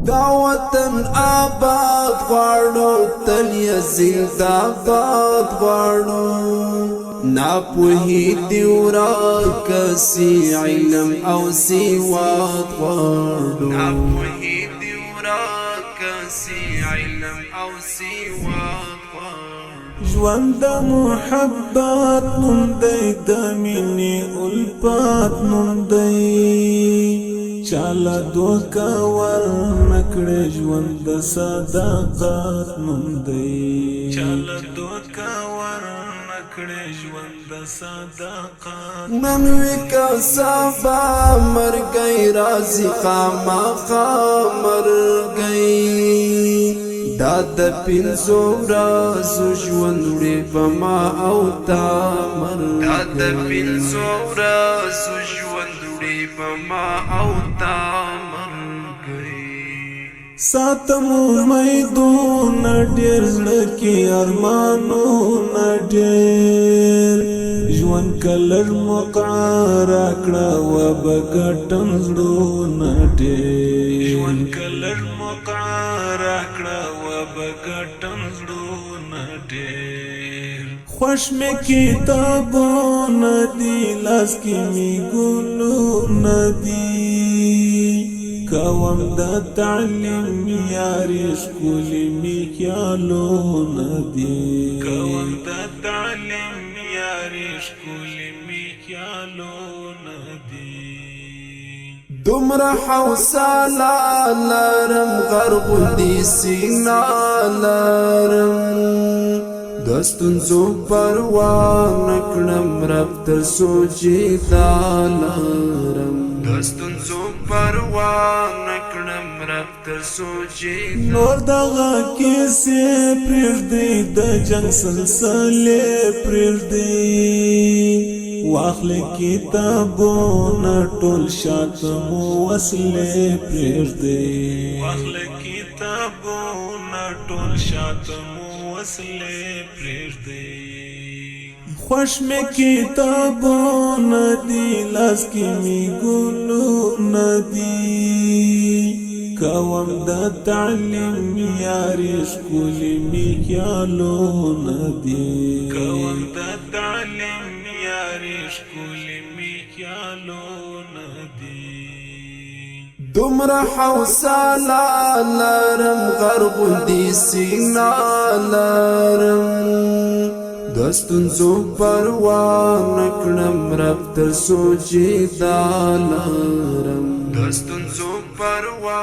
دا وطن آباد غواړو تل یې زنده‌باد غواړو ناپوهي دې ورکسي علم او سواد غواړو ناپوهي دې ورکسي علم او سواد غواړو ژوند د محبت نوم دی د مینې الفت نوم دی چاله دوکه ورنکړې ژوند د صداقت نوم دی چاله دوکه ورنکړې ژوند د صداقت نن وی که سبا مرګی راځي خامخا مرګی دا د پنځو ورځو ژوند وړي په ما او تا مرګی دا د پنځو ورځو ژوند بما او تا مرګي ساتم امیدون ډېر زړه کې ارمانون ډېر ژوند کلر مقرر کړه و بغټم زړونه ډېر ژوند کلر مقرر کړه و بغټم زړونه ډېر خوش میں کتابونه دی لاس کې می ګلونه دی کوم د تعلیم یاري ښکلي می خیالونه دی کوم د تعلیم یاري ښکلي می خیالونه دی دومره حوصله لرم غرغوندي سینا لرم دستونزو پروا نکړم رب تر سوچي دالرم دستونزو پروا نکړم رب تر سوچي نور دغه کیسې پرېږدي د جنگ سلسلې پرېږدي واخلې کتابونه ټول شاته مو وسلې پرېږدي واخلې کتابونه ټول شاته وسلې پرېږدي خوش مې کتابونه دي لاس کې مې ګلونه دي کوم د تعلیم یاري ښکلي مې خیالونه دي کوم د تعلیم یاري ښکلي مې خیالونه دي دومره حوصله لرم غرغوندي سینا لرم دستونزو پروا نکړم رب تر سوچي دالرم دستونزو پروا